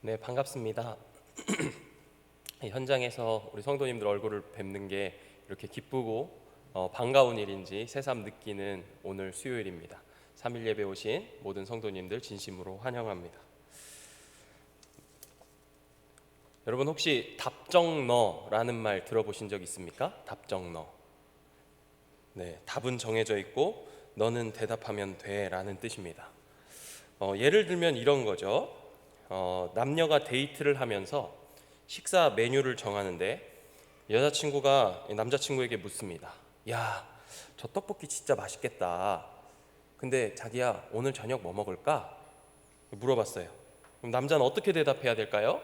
네, 반갑습니다. 현장에서 우리 성도님들 얼굴을 뵙는 게 이렇게 기쁘고 반가운 일인지 새삼 느끼는 오늘 수요일입니다. 3일 예배 오신 모든 성도님들 진심으로 환영합니다. 여러분 혹시 답정너라는 말 들어보신 적 있습니까? 답정너. 네, 답은 정해져 있고 너는 대답하면 돼라는 뜻입니다. 예를 들면 이런 거죠. 남녀가 데이트를 하면서 식사 메뉴를 정하는데 여자친구가 남자친구에게 묻습니다. 야, 저 떡볶이 진짜 맛있겠다. 근데 자기야, 오늘 저녁 뭐 먹을까? 물어봤어요. 그럼 남자는 어떻게 대답해야 될까요?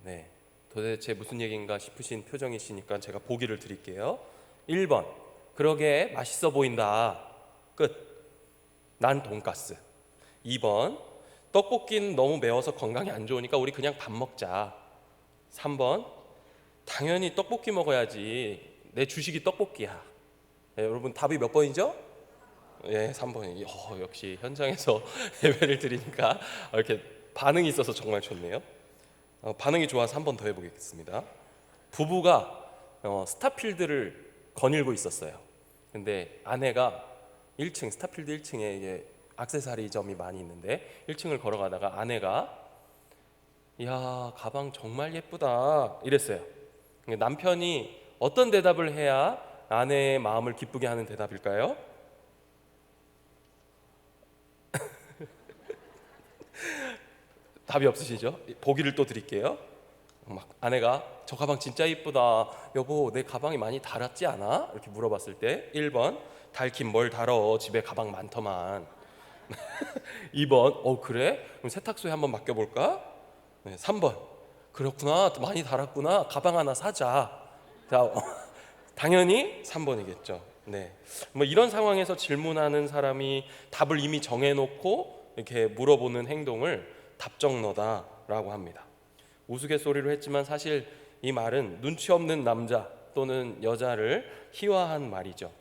네, 도대체 무슨 얘기인가 싶으신 표정이시니까 제가 보기를 드릴게요. 1번, 그러게 맛있어 보인다. 끝. 난 돈가스. 2번, 떡볶이는 너무 매워서 건강에 안 좋으니까 우리 그냥 밥 먹자. 3번, 당연히 떡볶이 먹어야지. 내 주식이 떡볶이야. 네, 여러분 답이 몇 번이죠? 예, 3번이. 역시 현장에서 예배를 드리니까 이렇게 반응이 있어서 정말 좋네요. 반응이 좋아서 한 번 더 해보겠습니다. 부부가 스타필드를 거닐고 있었어요. 근데 아내가 1층 스타필드 1층에 이게 액세서리점이 많이 있는데 1층을 걸어가다가 아내가 야, 가방 정말 예쁘다 이랬어요. 남편이 어떤 대답을 해야 아내의 마음을 기쁘게 하는 대답일까요? 답이 없으시죠? 보기를 또 드릴게요. 막 아내가 저 가방 진짜 이쁘다. 여보, 내 가방이 많이 달았지 않아? 이렇게 물어봤을 때 1번, 달긴 뭘 달어, 집에 가방 많더만. 2번, 그래? 그럼 세탁소에 한번 맡겨볼까? 네, 3번, 그렇구나, 많이 달았구나, 가방 하나 사자. 자, 당연히 3번이겠죠. 네, 뭐 이런 상황에서 질문하는 사람이 답을 이미 정해놓고 이렇게 물어보는 행동을 답정너다라고 합니다. 우스갯소리로 했지만 사실 이 말은 눈치 없는 남자 또는 여자를 희화한 말이죠.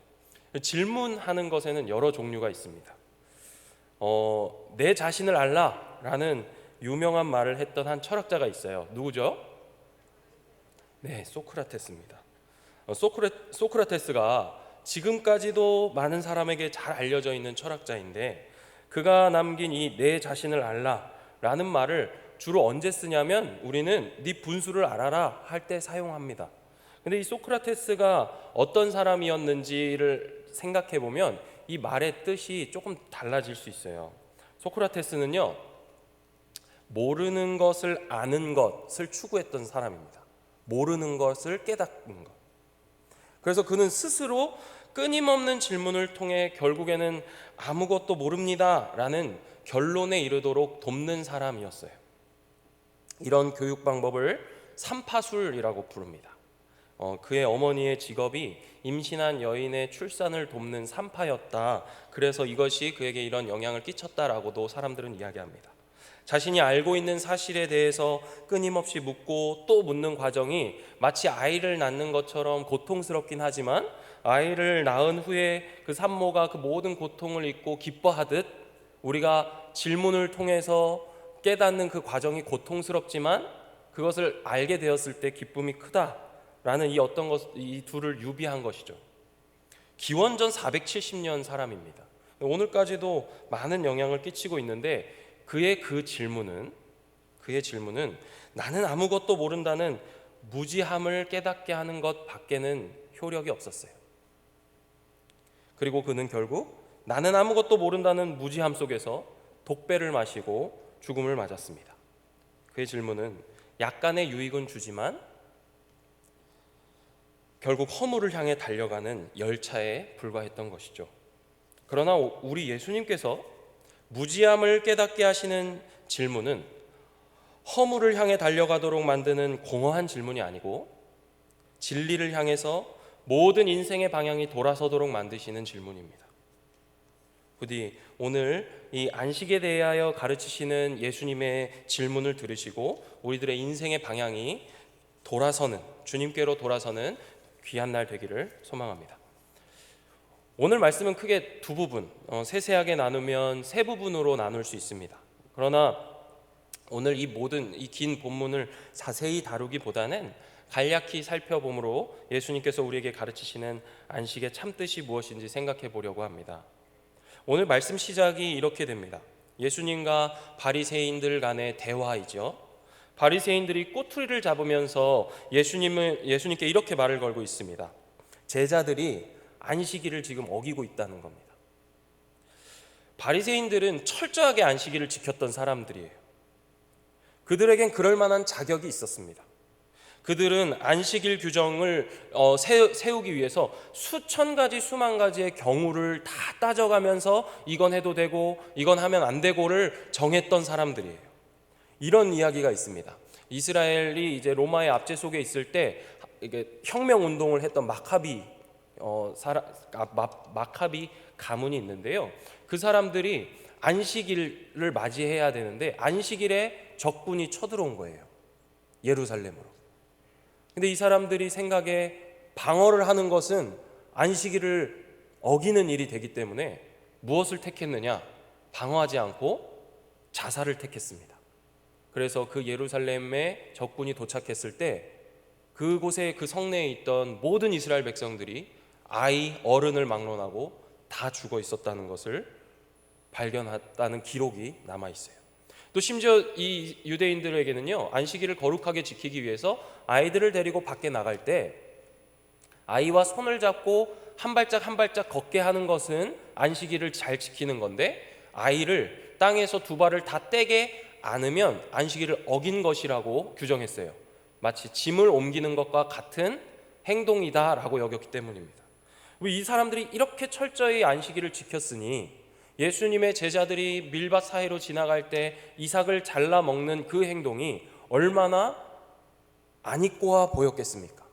질문하는 것에는 여러 종류가 있습니다. 내 자신을 알라라는 유명한 말을 했던 한 철학자가 있어요. 누구죠? 네, 소크라테스입니다. 소크라테스가 지금까지도 많은 사람에게 잘 알려져 있는 철학자인데 그가 남긴 이 내 자신을 알라라는 말을 주로 언제 쓰냐면 우리는 네 분수를 알아라 할 때 사용합니다. 근데 이 소크라테스가 어떤 사람이었는지를 생각해 보면 이 말의 뜻이 조금 달라질 수 있어요. 소크라테스는요, 모르는 것을 아는 것을 추구했던 사람입니다. 모르는 것을 깨닫는 것. 그래서 그는 스스로 끊임없는 질문을 통해 결국에는 아무것도 모릅니다 라는 결론에 이르도록 돕는 사람이었어요. 이런 교육 방법을 삼파술이라고 부릅니다. 그의 어머니의 직업이 임신한 여인의 출산을 돕는 산파였다. 그래서 이것이 그에게 이런 영향을 끼쳤다라고도 사람들은 이야기합니다. 자신이 알고 있는 사실에 대해서 끊임없이 묻고 또 묻는 과정이 마치 아이를 낳는 것처럼 고통스럽긴 하지만 아이를 낳은 후에 그 산모가 그 모든 고통을 잊고 기뻐하듯 우리가 질문을 통해서 깨닫는 그 과정이 고통스럽지만 그것을 알게 되었을 때 기쁨이 크다라는 이 둘을 유비한 것이죠. 기원전 470년 사람입니다. 오늘까지도 많은 영향을 끼치고 있는데 그의 질문은 나는 아무것도 모른다는 무지함을 깨닫게 하는 것 밖에는 효력이 없었어요. 그리고 그는 결국 나는 아무것도 모른다는 무지함 속에서 독배를 마시고 죽음을 맞았습니다. 그의 질문은 약간의 유익은 주지만 결국 허물을 향해 달려가는 열차에 불과했던 것이죠. 그러나 우리 예수님께서 무지함을 깨닫게 하시는 질문은 허물을 향해 달려가도록 만드는 공허한 질문이 아니고 진리를 향해서 모든 인생의 방향이 돌아서도록 만드시는 질문입니다. 부디 오늘 이 안식에 대하여 가르치시는 예수님의 질문을 들으시고 우리들의 인생의 방향이 주님께로 돌아서는 귀한 날 되기를 소망합니다. 오늘 말씀은 크게 두 부분, 세세하게 나누면 세 부분으로 나눌 수 있습니다. 그러나 오늘 이 긴 본문을 자세히 다루기보다는 간략히 살펴봄으로 예수님께서 우리에게 가르치시는 안식의 참뜻이 무엇인지 생각해 보려고 합니다. 오늘 말씀 시작이 이렇게 됩니다. 예수님과 바리새인들 간의 대화이죠. 바리새인들이 꼬투리를 잡으면서 예수님께 이렇게 말을 걸고 있습니다. 제자들이 안식일을 지금 어기고 있다는 겁니다. 바리새인들은 철저하게 안식일을 지켰던 사람들이에요. 그들에겐 그럴 만한 자격이 있었습니다. 그들은 안식일 규정을 세우기 위해서 수천 가지 수만 가지의 경우를 다 따져가면서 이건 해도 되고 이건 하면 안 되고를 정했던 사람들이에요. 이런 이야기가 있습니다. 이스라엘이 이제 로마의 압제 속에 있을 때 이게 혁명 운동을 했던 마카비 가문이 있는데요. 그 사람들이 안식일을 맞이해야 되는데 안식일에 적군이 쳐들어온 거예요. 예루살렘으로. 근데 이 사람들이 생각에 방어를 하는 것은 안식일을 어기는 일이 되기 때문에 무엇을 택했느냐? 방어하지 않고 자살을 택했습니다. 그래서 그 예루살렘에 적군이 도착했을 때 그곳에 그 성내에 있던 모든 이스라엘 백성들이 아이, 어른을 막론하고 다 죽어 있었다는 것을 발견했다는 기록이 남아 있어요. 또 심지어 이 유대인들에게는요, 안식일을 거룩하게 지키기 위해서 아이들을 데리고 밖에 나갈 때 아이와 손을 잡고 한 발짝 한 발짝 걷게 하는 것은 안식일을 잘 지키는 건데, 아이를 땅에서 두 발을 다 떼게 안으면 안식일을 어긴 것이라고 규정했어요. 마치 짐을 옮기는 것과 같은 행동이다라고 여겼기 때문입니다. 이 사람들이 이렇게 철저히 안식일을 지켰으니 예수님의 제자들이 밀밭 사이로 지나갈 때 이삭을 잘라 먹는 그 행동이 얼마나 아니꼬아 보였겠습니까?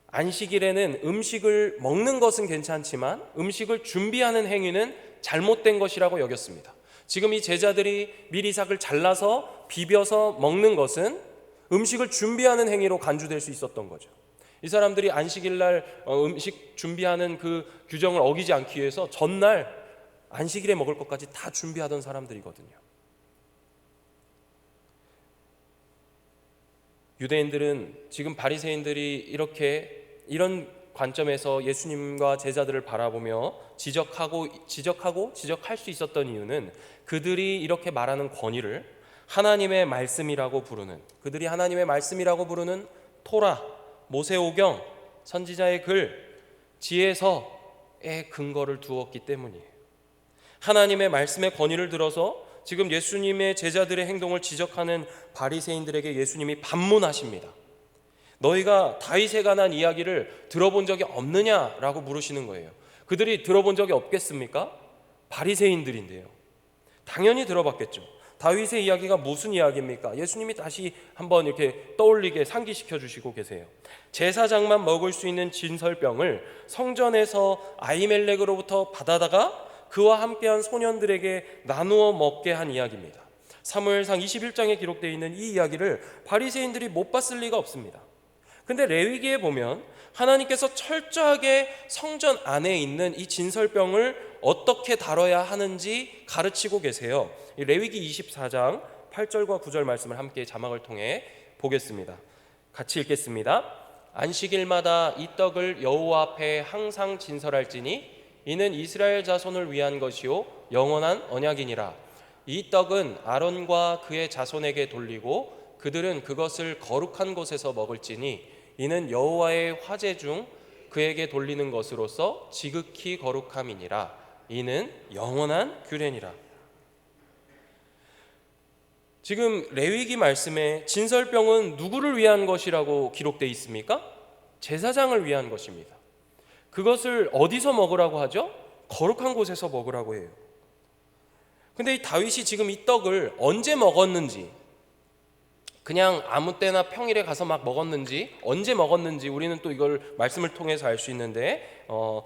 안식일에는 음식을 먹는 것은 괜찮지만 음식을 준비하는 행위는 잘못된 것이라고 여겼습니다. 지금 이 제자들이 밀이삭을 잘라서 비벼서 먹는 것은 음식을 준비하는 행위로 간주될 수 있었던 거죠. 이 사람들이 안식일날 음식 준비하는 그 규정을 어기지 않기 위해서 전날 안식일에 먹을 것까지 다 준비하던 사람들이거든요. 유대인들은 지금 바리새인들이 이런 관점에서 예수님과 제자들을 바라보며 지적할 수 있었던 이유는 그들이 이렇게 말하는 권위를 하나님의 말씀이라고 부르는, 그들이 하나님의 말씀이라고 부르는 토라, 모세오경, 선지자의 글, 지혜서에 근거를 두었기 때문이에요. 하나님의 말씀의 권위를 들어서 지금 예수님의 제자들의 행동을 지적하는 바리새인들에게 예수님이 반문하십니다. 너희가 다윗에 관한 이야기를 들어본 적이 없느냐라고 물으시는 거예요. 그들이 들어본 적이 없겠습니까? 바리새인들인데요. 당연히 들어봤겠죠. 다윗의 이야기가 무슨 이야기입니까? 예수님이 다시 한번 이렇게 떠올리게 상기시켜 주시고 계세요. 제사장만 먹을 수 있는 진설병을 성전에서 아히멜렉으로부터 받아다가 그와 함께한 소년들에게 나누어 먹게 한 이야기입니다. 사무엘상 21장에 기록되어 있는 이 이야기를 바리새인들이 못 봤을 리가 없습니다. 근데 레위기에 보면 하나님께서 철저하게 성전 안에 있는 이 진설병을 어떻게 다뤄야 하는지 가르치고 계세요. 레위기 24장 8절과 9절 말씀을 함께 자막을 통해 보겠습니다. 같이 읽겠습니다. 안식일마다 이 떡을 여호와 앞에 항상 진설할지니 이는 이스라엘 자손을 위한 것이요 영원한 언약이니라. 이 떡은 아론과 그의 자손에게 돌리고 그들은 그것을 거룩한 곳에서 먹을지니 이는 여호와의 화제 중 그에게 돌리는 것으로서 지극히 거룩함이니라. 이는 영원한 규례니라. 지금 레위기 말씀에 진설병은 누구를 위한 것이라고 기록되어 있습니까? 제사장을 위한 것입니다. 그것을 어디서 먹으라고 하죠? 거룩한 곳에서 먹으라고 해요. 근데 이 다윗이 지금 이 떡을 언제 먹었는지, 그냥 아무 때나 평일에 가서 막 먹었는지, 언제 먹었는지 우리는 또 이걸 말씀을 통해서 알 수 있는데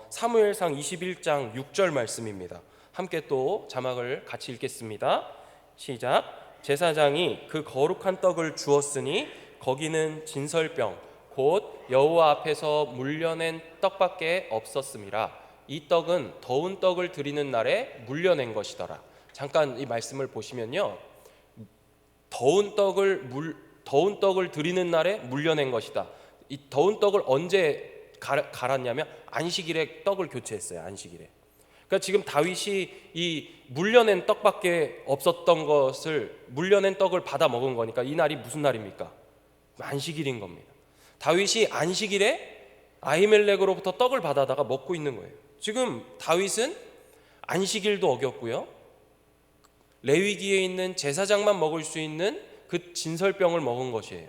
사무엘상 21장 6절 말씀입니다. 함께 또 자막을 같이 읽겠습니다. 시작. 제사장이 그 거룩한 떡을 주었으니 거기는 진설병 곧 여호와 앞에서 물려낸 떡밖에 없었음이라. 이 떡은 더운 떡을 드리는 날에 물려낸 것이더라. 잠깐 이 말씀을 보시면요, 더운 떡을 드리는 날에 물려낸 것이다. 이 더운 떡을 언제 갈았냐면 안식일에 떡을 교체했어요. 안식일에. 그러니까 지금 다윗이 이 물려낸 떡밖에 없었던 것을 물려낸 떡을 받아 먹은 거니까 이 날이 무슨 날입니까? 안식일인 겁니다. 다윗이 안식일에 아히멜렉으로부터 떡을 받아다가 먹고 있는 거예요. 지금 다윗은 안식일도 어겼고요, 레위기에 있는 제사장만 먹을 수 있는 그 진설병을 먹은 것이에요.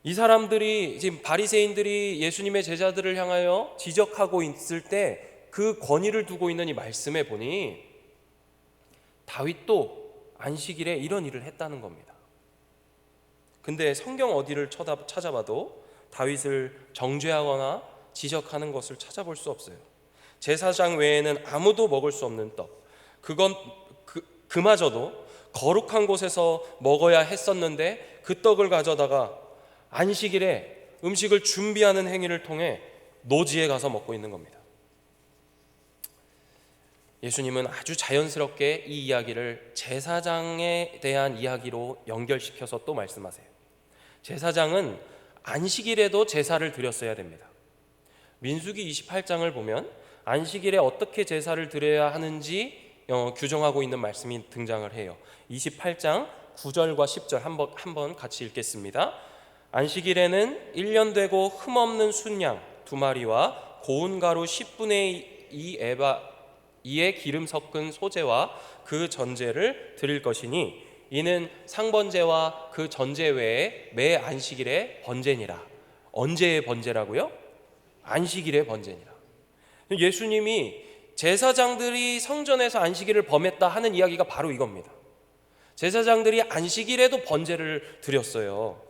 이 사람들이, 지금 바리새인들이 예수님의 제자들을 향하여 지적하고 있을 때 그 권위를 두고 있는 이 말씀에 보니 다윗도 안식일에 이런 일을 했다는 겁니다. 근데 성경 어디를 찾아봐도 다윗을 정죄하거나 지적하는 것을 찾아볼 수 없어요. 제사장 외에는 아무도 먹을 수 없는 떡, 그마저도 거룩한 곳에서 먹어야 했었는데 그 떡을 가져다가 안식일에 음식을 준비하는 행위를 통해 노지에 가서 먹고 있는 겁니다. 예수님은 아주 자연스럽게 이 이야기를 제사장에 대한 이야기로 연결시켜서 또 말씀하세요. 제사장은 안식일에도 제사를 드렸어야 됩니다. 민수기 28장을 보면 안식일에 어떻게 제사를 드려야 하는지 규정하고 있는 말씀이 등장을 해요. 28장 9절과 10절 한번 같이 읽겠습니다. 안식일에는 1년 되고 흠없는 순양 2마리와 고운 가루 10분의 2의 기름 섞은 소제와 그 전제를 드릴 것이니 이는 상번제와 그 전제 외에 매 안식일의 번제니라. 언제의 번제라고요? 안식일의 번제니라. 예수님이 제사장들이 성전에서 안식일을 범했다 하는 이야기가 바로 이겁니다. 제사장들이 안식일에도 번제를 드렸어요.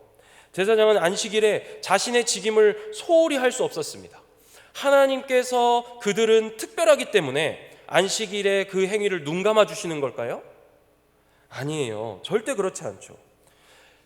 제사장은 안식일에 자신의 직임을 소홀히 할 수 없었습니다. 하나님께서 그들은 특별하기 때문에 안식일에 그 행위를 눈감아 주시는 걸까요? 아니에요. 절대 그렇지 않죠.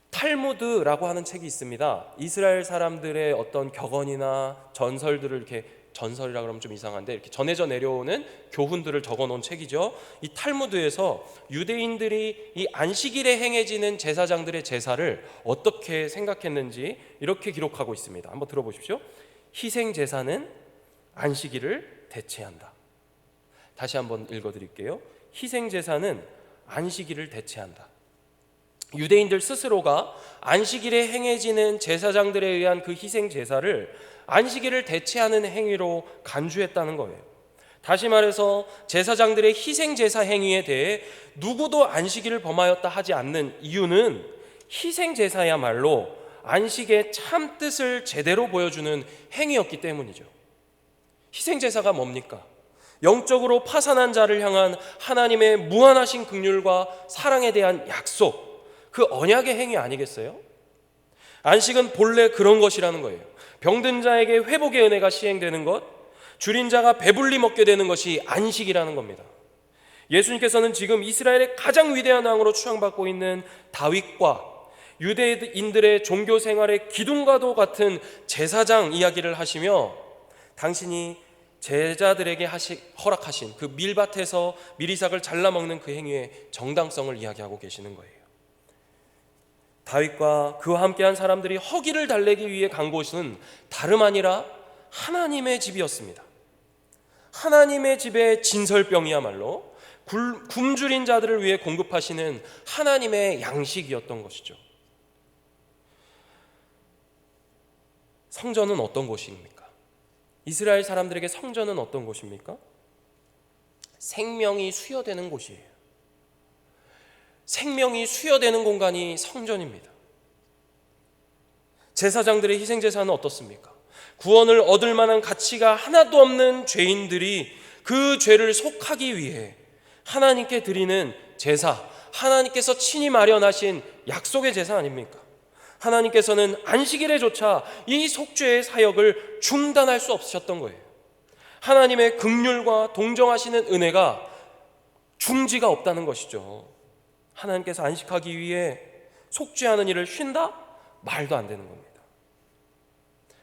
탈무드라고 하는 책이 있습니다. 이스라엘 사람들의 어떤 격언이나 전설들을 이렇게, 전설이라 그러면 좀 이상한데 이렇게 전해져 내려오는 교훈들을 적어 놓은 책이죠. 이 탈무드에서 유대인들이 이 안식일에 행해지는 제사장들의 제사를 어떻게 생각했는지 이렇게 기록하고 있습니다. 한번 들어보십시오. 희생 제사는 안식일을 대체한다. 다시 한번 읽어드릴게요. 희생 제사는 안식일을 대체한다. 유대인들 스스로가 안식일에 행해지는 제사장들에 의한 그 희생 제사를 안식일을 대체하는 행위로 간주했다는 거예요. 다시 말해서 제사장들의 희생 제사 행위에 대해 누구도 안식일을 범하였다 하지 않는 이유는 희생 제사야말로 안식의 참 뜻을 제대로 보여주는 행위였기 때문이죠. 희생 제사가 뭡니까? 영적으로 파산한 자를 향한 하나님의 무한하신 긍휼과 사랑에 대한 약속, 그 언약의 행위 아니겠어요? 안식은 본래 그런 것이라는 거예요. 병든 자에게 회복의 은혜가 시행되는 것, 줄인 자가 배불리 먹게 되는 것이 안식이라는 겁니다. 예수님께서는 지금 이스라엘의 가장 위대한 왕으로 추앙받고 있는 다윗과 유대인들의 종교 생활의 기둥과도 같은 제사장 이야기를 하시며 당신이 제자들에게 허락하신 그 밀밭에서 미리삭을 잘라먹는 그 행위의 정당성을 이야기하고 계시는 거예요. 다윗과 그와 함께한 사람들이 허기를 달래기 위해 간 곳은 다름 아니라 하나님의 집이었습니다. 하나님의 집의 진설병이야말로 굶주린 자들을 위해 공급하시는 하나님의 양식이었던 것이죠. 성전은 어떤 곳입니까? 이스라엘 사람들에게 성전은 어떤 곳입니까? 생명이 수여되는 곳이에요. 생명이 수여되는 공간이 성전입니다. 제사장들의 희생제사는 어떻습니까? 구원을 얻을 만한 가치가 하나도 없는 죄인들이 그 죄를 속하기 위해 하나님께 드리는 제사, 하나님께서 친히 마련하신 약속의 제사 아닙니까? 하나님께서는 안식일에조차 이 속죄의 사역을 중단할 수 없으셨던 거예요. 하나님의 긍휼과 동정하시는 은혜가 중지가 없다는 것이죠. 하나님께서 안식하기 위해 속죄하는 일을 쉰다? 말도 안 되는 겁니다.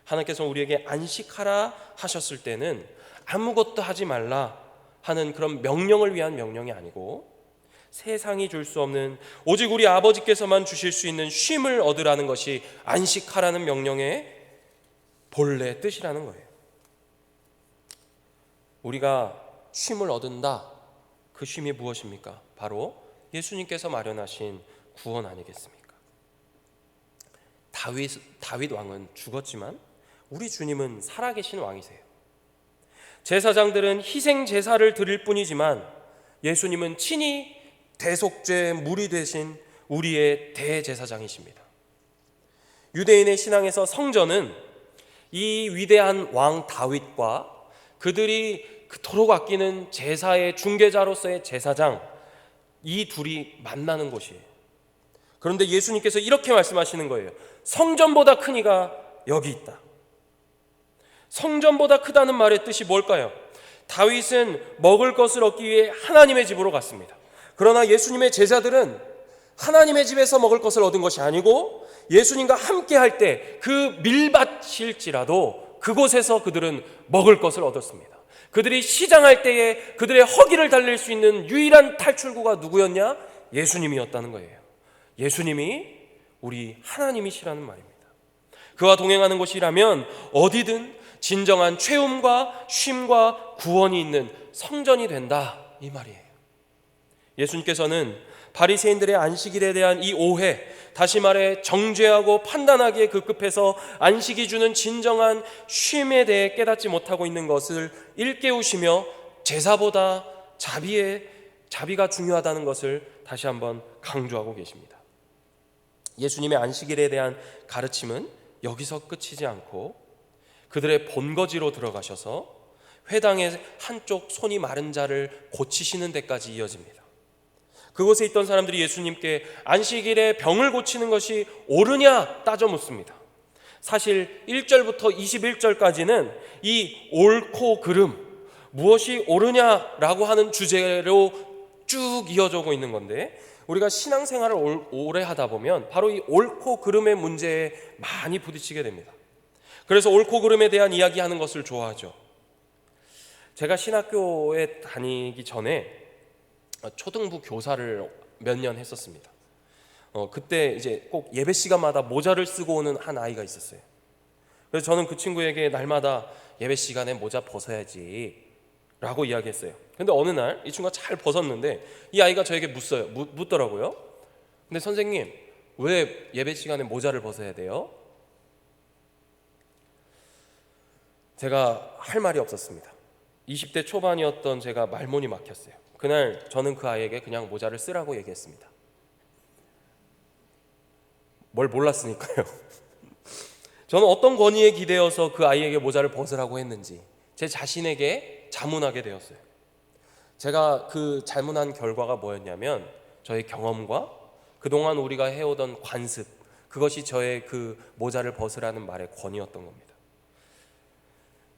하나님께서 우리에게 안식하라 하셨을 때는 아무것도 하지 말라 하는 그런 명령을 위한 명령이 아니고 세상이 줄 수 없는, 오직 우리 아버지께서만 주실 수 있는 쉼을 얻으라는 것이 안식하라는 명령의 본래 뜻이라는 거예요. 우리가 쉼을 얻는다. 그 쉼이 무엇입니까? 바로 예수님께서 마련하신 구원 아니겠습니까? 다윗 왕은 죽었지만 우리 주님은 살아계신 왕이세요. 제사장들은 희생 제사를 드릴 뿐이지만 예수님은 친히 대속죄 물이 되신 우리의 대제사장이십니다. 유대인의 신앙에서 성전은 이 위대한 왕 다윗과 그들이 그토록 아끼는 제사의 중개자로서의 제사장, 이 둘이 만나는 곳이에요. 그런데 예수님께서 이렇게 말씀하시는 거예요. 성전보다 큰 이가 여기 있다. 성전보다 크다는 말의 뜻이 뭘까요? 다윗은 먹을 것을 얻기 위해 하나님의 집으로 갔습니다. 그러나 예수님의 제자들은 하나님의 집에서 먹을 것을 얻은 것이 아니고 예수님과 함께 할 때 그 밀밭일지라도 그곳에서 그들은 먹을 것을 얻었습니다. 그들이 시장할 때에 그들의 허기를 달랠 수 있는 유일한 탈출구가 누구였냐? 예수님이었다는 거예요. 예수님이 우리 하나님이시라는 말입니다. 그와 동행하는 곳이라면 어디든 진정한 최움과 쉼과 구원이 있는 성전이 된다, 이 말이에요. 예수님께서는 바리새인들의 안식일에 대한 이 오해, 다시 말해 정죄하고 판단하기에 급급해서 안식이 주는 진정한 쉼에 대해 깨닫지 못하고 있는 것을 일깨우시며 제사보다 자비가 중요하다는 것을 다시 한번 강조하고 계십니다. 예수님의 안식일에 대한 가르침은 여기서 끝이지 않고 그들의 본거지로 들어가셔서 회당의 한쪽 손이 마른 자를 고치시는 데까지 이어집니다. 그곳에 있던 사람들이 예수님께 안식일에 병을 고치는 것이 옳으냐 따져 묻습니다. 사실 1절부터 21절까지는 이 옳고 그름, 무엇이 옳으냐라고 하는 주제로 쭉 이어져 오고 있는 건데, 우리가 신앙생활을 오래 하다 보면 바로 이 옳고 그름의 문제에 많이 부딪히게 됩니다. 그래서 옳고 그름에 대한 이야기하는 것을 좋아하죠. 제가 신학교에 다니기 전에 초등부 교사를 몇 년 했었습니다. 그때 이제 꼭 예배 시간마다 모자를 쓰고 오는 한 아이가 있었어요. 그래서 저는 그 친구에게 날마다 예배 시간에 모자 벗어야지 라고 이야기했어요. 근데 어느 날 이 친구가 잘 벗었는데 이 아이가 저에게 묻더라고요. 근데 선생님, 왜 예배 시간에 모자를 벗어야 돼요? 제가 할 말이 없었습니다. 20대 초반이었던 제가 말문이 막혔어요. 그날 저는 그 아이에게 그냥 모자를 쓰라고 얘기했습니다. 뭘 몰랐으니까요. 저는 어떤 권위에 기대어서 그 아이에게 모자를 벗으라고 했는지 제 자신에게 자문하게 되었어요. 제가 그 자문한 결과가 뭐였냐면 저의 경험과 그동안 우리가 해오던 관습, 그것이 저의 그 모자를 벗으라는 말의 권위였던 겁니다.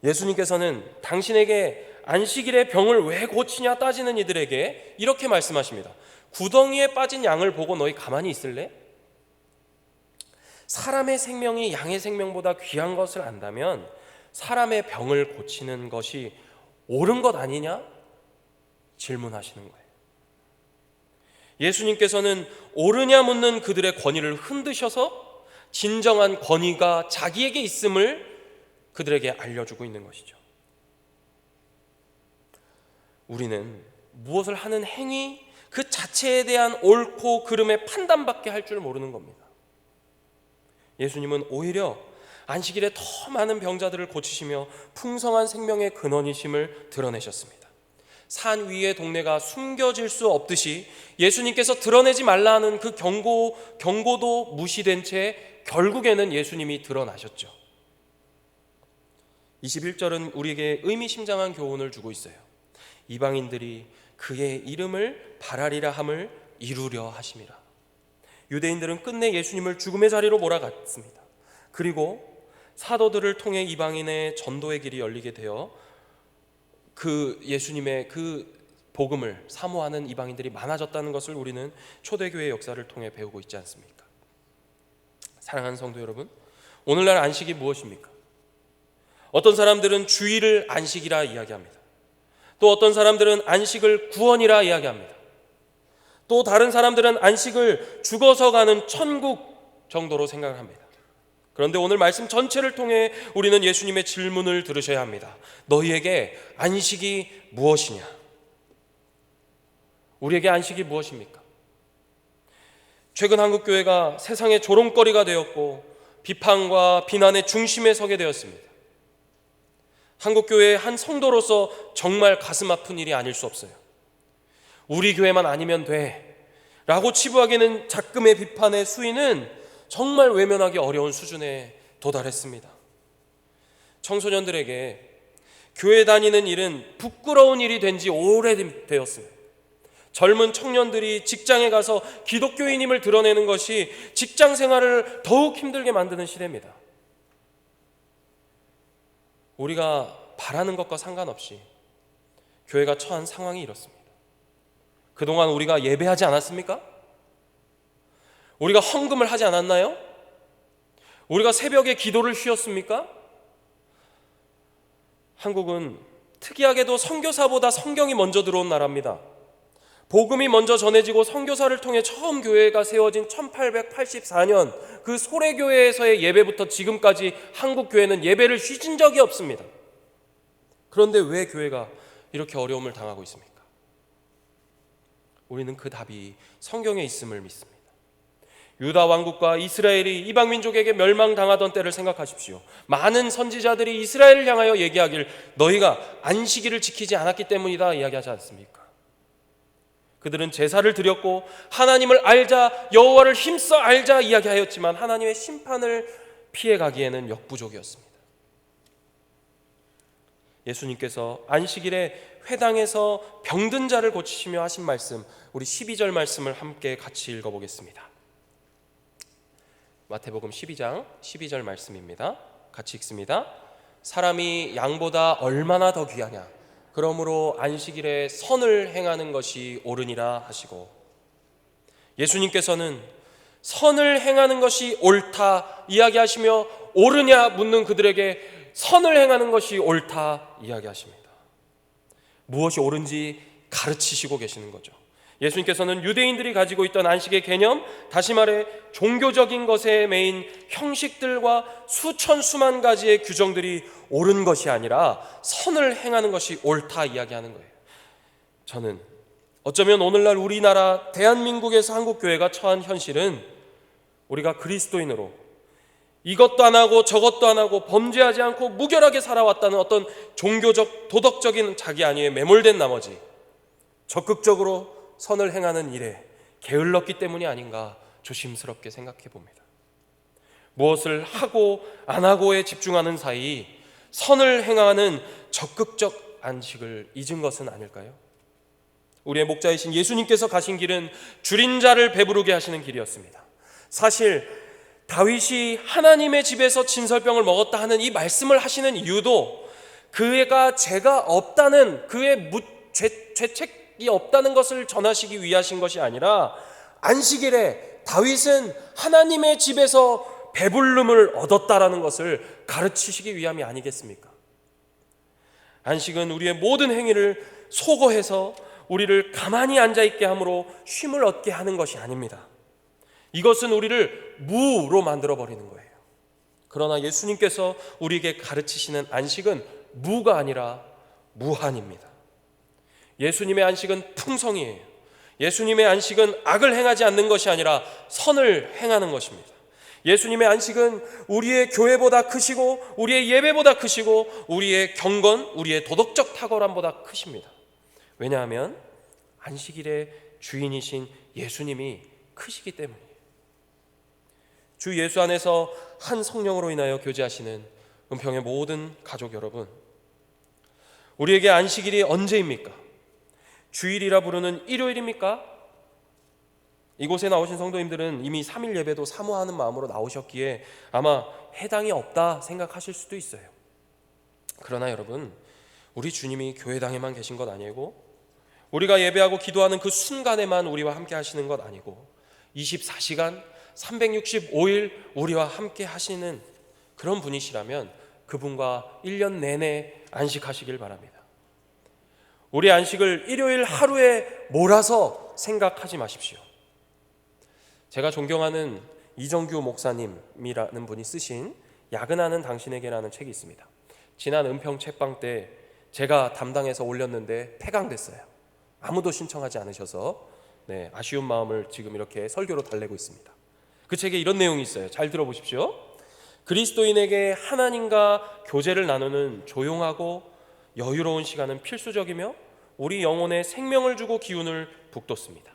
예수님께서는 당신에게 안식일에 병을 왜 고치냐 따지는 이들에게 이렇게 말씀하십니다. 구덩이에 빠진 양을 보고 너희 가만히 있을래? 사람의 생명이 양의 생명보다 귀한 것을 안다면 사람의 병을 고치는 것이 옳은 것 아니냐? 질문하시는 거예요. 예수님께서는 옳으냐 묻는 그들의 권위를 흔드셔서 진정한 권위가 자기에게 있음을 그들에게 알려주고 있는 것이죠. 우리는 무엇을 하는 행위 그 자체에 대한 옳고 그름의 판단밖에 할 줄 모르는 겁니다. 예수님은 오히려 안식일에 더 많은 병자들을 고치시며 풍성한 생명의 근원이심을 드러내셨습니다. 산 위의 동네가 숨겨질 수 없듯이 예수님께서 드러내지 말라 하는 그 경고도 무시된 채 결국에는 예수님이 드러나셨죠. 21절은 우리에게 의미심장한 교훈을 주고 있어요. 이방인들이 그의 이름을 바라리라 함을 이루려 하심이라. 유대인들은 끝내 예수님을 죽음의 자리로 몰아갔습니다. 그리고 사도들을 통해 이방인의 전도의 길이 열리게 되어 그 예수님의 그 복음을 사모하는 이방인들이 많아졌다는 것을 우리는 초대교회 역사를 통해 배우고 있지 않습니까? 사랑하는 성도 여러분, 오늘날 안식이 무엇입니까? 어떤 사람들은 주일을 안식이라 이야기합니다. 또 어떤 사람들은 안식을 구원이라 이야기합니다. 또 다른 사람들은 안식을 죽어서 가는 천국 정도로 생각을 합니다. 그런데 오늘 말씀 전체를 통해 우리는 예수님의 질문을 들으셔야 합니다. 너희에게 안식이 무엇이냐? 우리에게 안식이 무엇입니까? 최근 한국교회가 세상의 조롱거리가 되었고 비판과 비난의 중심에 서게 되었습니다. 한국교회의 한 성도로서 정말 가슴 아픈 일이 아닐 수 없어요. 우리 교회만 아니면 돼 라고 치부하기에는 작금의 비판의 수위는 정말 외면하기 어려운 수준에 도달했습니다. 청소년들에게 교회 다니는 일은 부끄러운 일이 된 지 오래되었습니다. 젊은 청년들이 직장에 가서 기독교인임을 드러내는 것이 직장 생활을 더욱 힘들게 만드는 시대입니다. 우리가 바라는 것과 상관없이 교회가 처한 상황이 이렇습니다. 그동안 우리가 예배하지 않았습니까? 우리가 헌금을 하지 않았나요? 우리가 새벽에 기도를 쉬었습니까? 한국은 특이하게도 선교사보다 성경이 먼저 들어온 나라입니다. 복음이 먼저 전해지고 선교사를 통해 처음 교회가 세워진 1884년 그 소래교회에서의 예배부터 지금까지 한국 교회는 예배를 쉬진 적이 없습니다. 그런데 왜 교회가 이렇게 어려움을 당하고 있습니까? 우리는 그 답이 성경에 있음을 믿습니다. 유다 왕국과 이스라엘이 이방 민족에게 멸망당하던 때를 생각하십시오. 많은 선지자들이 이스라엘을 향하여 얘기하길 너희가 안식일을 지키지 않았기 때문이다 이야기하지 않습니까? 그들은 제사를 드렸고 하나님을 알자, 여호와를 힘써 알자 이야기하였지만 하나님의 심판을 피해가기에는 역부족이었습니다. 예수님께서 안식일에 회당에서 병든 자를 고치시며 하신 말씀, 우리 12절 말씀을 함께 같이 읽어보겠습니다. 마태복음 12장 12절 말씀입니다. 같이 읽습니다. 사람이 양보다 얼마나 더 귀하냐? 그러므로 안식일에 선을 행하는 것이 옳으니라 하시고, 예수님께서는 선을 행하는 것이 옳다 이야기하시며 옳으냐 묻는 그들에게 선을 행하는 것이 옳다 이야기하십니다. 무엇이 옳은지 가르치시고 계시는 거죠. 예수님께서는 유대인들이 가지고 있던 안식의 개념, 다시 말해 종교적인 것에 매인 형식들과 수천 수만 가지의 규정들이 옳은 것이 아니라 선을 행하는 것이 옳다 이야기하는 거예요. 저는 어쩌면 오늘날 우리나라 대한민국에서 한국교회가 처한 현실은 우리가 그리스도인으로 이것도 안 하고 저것도 안 하고 범죄하지 않고 무결하게 살아왔다는 어떤 종교적 도덕적인 자기 안위에 매몰된 나머지 적극적으로 선을 행하는 일에 게을렀기 때문이 아닌가 조심스럽게 생각해 봅니다. 무엇을 하고 안 하고에 집중하는 사이 선을 행하는 적극적 안식을 잊은 것은 아닐까요? 우리의 목자이신 예수님께서 가신 길은 줄인 자를 배부르게 하시는 길이었습니다. 사실 다윗이 하나님의 집에서 진설병을 먹었다 하는 이 말씀을 하시는 이유도 그가 죄가 없다는, 그의 죄책이 없다는 것을 전하시기 위하신 것이 아니라 안식일에 다윗은 하나님의 집에서 배부름을 얻었다라는 것을 가르치시기 위함이 아니겠습니까? 안식은 우리의 모든 행위를 소거해서 우리를 가만히 앉아있게 함으로 쉼을 얻게 하는 것이 아닙니다. 이것은 우리를 무로 만들어버리는 거예요. 그러나 예수님께서 우리에게 가르치시는 안식은 무가 아니라 무한입니다. 예수님의 안식은 풍성이에요. 예수님의 안식은 악을 행하지 않는 것이 아니라 선을 행하는 것입니다. 예수님의 안식은 우리의 교회보다 크시고 우리의 예배보다 크시고 우리의 경건, 우리의 도덕적 탁월함보다 크십니다. 왜냐하면 안식일의 주인이신 예수님이 크시기 때문이에요. 주 예수 안에서 한 성령으로 인하여 교제하시는 은평의 모든 가족 여러분, 우리에게 안식일이 언제입니까? 주일이라 부르는 일요일입니까? 이곳에 나오신 성도님들은 이미 3일 예배도 사모하는 마음으로 나오셨기에 아마 해당이 없다 생각하실 수도 있어요. 그러나 여러분, 우리 주님이 교회당에만 계신 것 아니고 우리가 예배하고 기도하는 그 순간에만 우리와 함께 하시는 것 아니고 24시간 365일 우리와 함께 하시는 그런 분이시라면 그분과 1년 내내 안식하시길 바랍니다. 우리 안식을 일요일 하루에 몰아서 생각하지 마십시오. 제가 존경하는 이정규 목사님이라는 분이 쓰신 야근하는 당신에게라는 책이 있습니다. 지난 은평 책방 때 제가 담당해서 올렸는데 폐강됐어요. 아무도 신청하지 않으셔서 아쉬운 마음을 지금 이렇게 설교로 달래고 있습니다. 그 책에 이런 내용이 있어요. 잘 들어보십시오. 그리스도인에게 하나님과 교제를 나누는 조용하고 여유로운 시간은 필수적이며 우리 영혼에 생명을 주고 기운을 북돋습니다.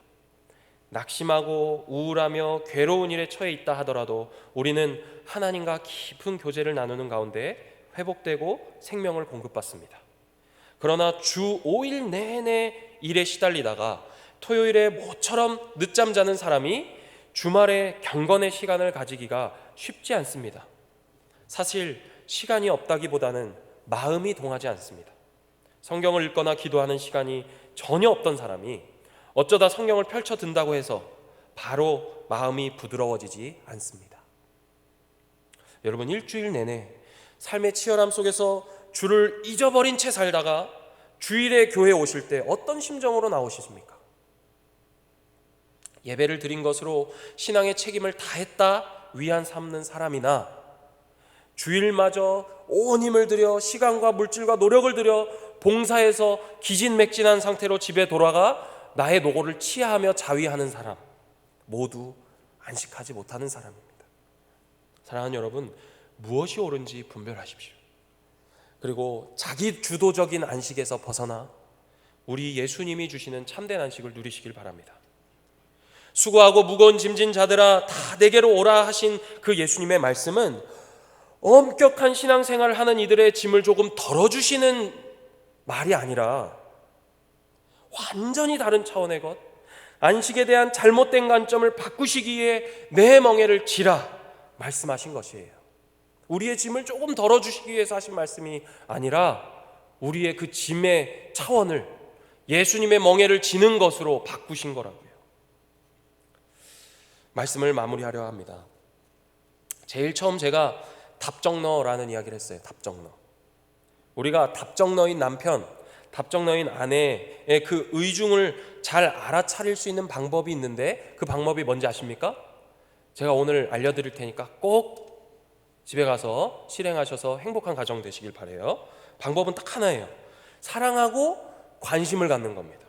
낙심하고 우울하며 괴로운 일에 처해 있다 하더라도 우리는 하나님과 깊은 교제를 나누는 가운데 회복되고 생명을 공급받습니다. 그러나 주 5일 내내 일에 시달리다가 토요일에 모처럼 늦잠 자는 사람이 주말에 경건의 시간을 가지기가 쉽지 않습니다. 사실 시간이 없다기보다는 마음이 동하지 않습니다. 성경을 읽거나 기도하는 시간이 전혀 없던 사람이 어쩌다 성경을 펼쳐든다고 해서 바로 마음이 부드러워지지 않습니다. 여러분, 일주일 내내 삶의 치열함 속에서 주를 잊어버린 채 살다가 주일에 교회에 오실 때 어떤 심정으로 나오십니까? 예배를 드린 것으로 신앙의 책임을 다했다 위안 삼는 사람이나 주일마저 온 힘을 들여 시간과 물질과 노력을 들여 봉사해서 기진맥진한 상태로 집에 돌아가 나의 노고를 치하하며 자위하는 사람, 모두 안식하지 못하는 사람입니다. 사랑하는 여러분, 무엇이 옳은지 분별하십시오. 그리고 자기 주도적인 안식에서 벗어나 우리 예수님이 주시는 참된 안식을 누리시길 바랍니다. 수고하고 무거운 짐진 자들아 다 내게로 오라 하신 그 예수님의 말씀은 엄격한 신앙생활을 하는 이들의 짐을 조금 덜어주시는 말이 아니라 완전히 다른 차원의 것, 안식에 대한 잘못된 관점을 바꾸시기 위해 내 멍에를 지라 말씀하신 것이에요. 우리의 짐을 조금 덜어주시기 위해서 하신 말씀이 아니라 우리의 그 짐의 차원을 예수님의 멍에를 지는 것으로 바꾸신 거라고요. 말씀을 마무리하려 합니다. 제일 처음 제가 답정너라는 이야기를 했어요. 답정너. 우리가 답정너인 남편, 답정너인 아내의 그 의중을 잘 알아차릴 수 있는 방법이 있는데 그 방법이 뭔지 아십니까? 제가 오늘 알려드릴 테니까 꼭 집에 가서 실행하셔서 행복한 가정 되시길 바라요. 방법은 딱 하나예요. 사랑하고 관심을 갖는 겁니다.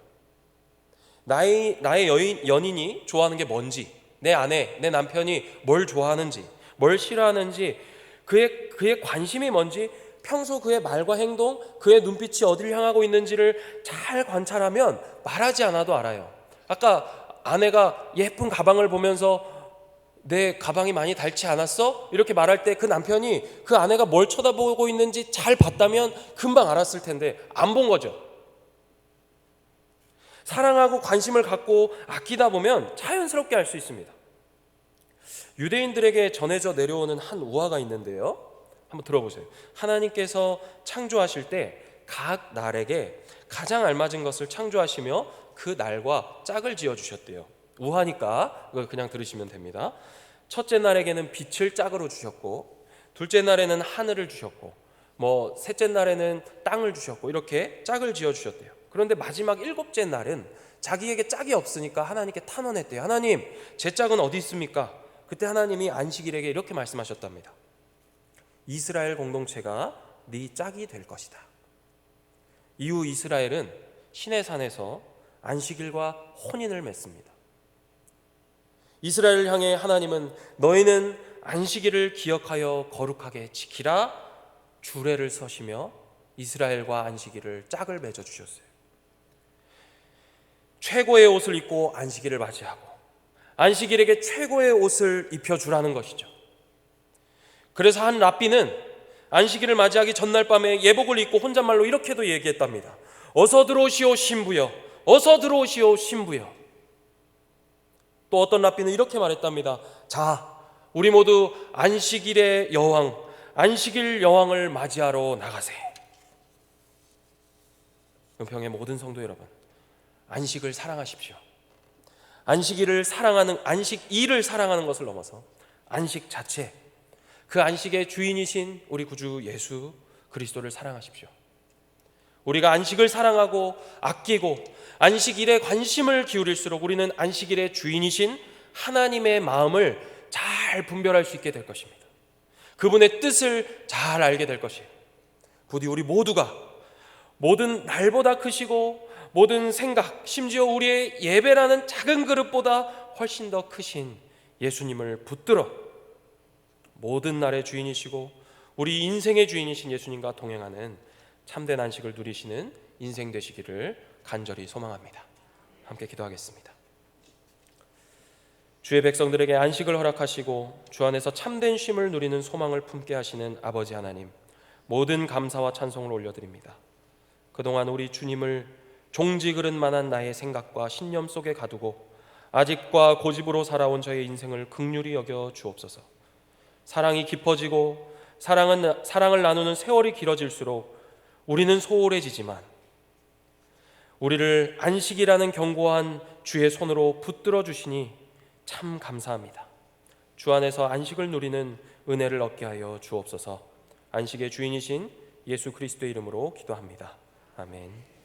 나의 연인이 좋아하는 게 뭔지, 내 아내, 내 남편이 뭘 좋아하는지, 뭘 싫어하는지, 그의 관심이 뭔지, 평소 그의 말과 행동, 그의 눈빛이 어디를 향하고 있는지를 잘 관찰하면 말하지 않아도 알아요. 아까 아내가 예쁜 가방을 보면서 내 가방이 많이 닳지 않았어? 이렇게 말할 때 그 남편이 그 아내가 뭘 쳐다보고 있는지 잘 봤다면 금방 알았을 텐데 안 본 거죠. 사랑하고 관심을 갖고 아끼다 보면 자연스럽게 알 수 있습니다. 유대인들에게 전해져 내려오는 한 우화가 있는데요, 한번 들어보세요. 하나님께서 창조하실 때 각 날에게 가장 알맞은 것을 창조하시며 그 날과 짝을 지어주셨대요. 우화니까 이걸 그냥 들으시면 됩니다. 첫째 날에게는 빛을 짝으로 주셨고, 둘째 날에는 하늘을 주셨고, 셋째 날에는 땅을 주셨고, 이렇게 짝을 지어주셨대요. 그런데 마지막 일곱째 날은 자기에게 짝이 없으니까 하나님께 탄원했대요. 하나님, 제 짝은 어디 있습니까? 그때 하나님이 안식일에게 이렇게 말씀하셨답니다. 이스라엘 공동체가 네 짝이 될 것이다. 이후 이스라엘은 시내산에서 안식일과 혼인을 맺습니다. 이스라엘을 향해 하나님은 너희는 안식일을 기억하여 거룩하게 지키라 주례를 서시며 이스라엘과 안식일을 짝을 맺어 주셨어요. 최고의 옷을 입고 안식일을 맞이하고 안식일에게 최고의 옷을 입혀주라는 것이죠. 그래서 한 랍비는 안식일을 맞이하기 전날 밤에 예복을 입고 혼잣말로 이렇게도 얘기했답니다. 어서 들어오시오 신부여, 어서 들어오시오 신부여. 또 어떤 랍비는 이렇게 말했답니다. 자, 우리 모두 안식일의 여왕, 안식일 여왕을 맞이하러 나가세. 은평의 모든 성도 여러분, 안식을 사랑하십시오. 안식일을 사랑하는, 안식일을 사랑하는 것을 넘어서 안식 자체, 그 안식의 주인이신 우리 구주 예수 그리스도를 사랑하십시오. 우리가 안식을 사랑하고 아끼고 안식일에 관심을 기울일수록 우리는 안식일의 주인이신 하나님의 마음을 잘 분별할 수 있게 될 것입니다. 그분의 뜻을 잘 알게 될 것이에요. 부디 우리 모두가 모든 날보다 크시고 모든 생각, 심지어 우리의 예배라는 작은 그릇보다 훨씬 더 크신 예수님을 붙들어 모든 날의 주인이시고 우리 인생의 주인이신 예수님과 동행하는 참된 안식을 누리시는 인생 되시기를 간절히 소망합니다. 함께 기도하겠습니다. 주의 백성들에게 안식을 허락하시고 주 안에서 참된 쉼을 누리는 소망을 품게 하시는 아버지 하나님, 모든 감사와 찬송을 올려드립니다. 그동안 우리 주님을 종지 그릇 만한 나의 생각과 신념 속에 가두고 아직과 고집으로 살아온 저의 인생을 긍휼히 여겨 주옵소서. 사랑이 깊어지고 사랑을 나누는 세월이 길어질수록 우리는 소홀해지지만 우리를 안식이라는 견고한 주의 손으로 붙들어 주시니 참 감사합니다. 주 안에서 안식을 누리는 은혜를 얻게 하여 주옵소서. 안식의 주인이신 예수 그리스도의 이름으로 기도합니다. 아멘.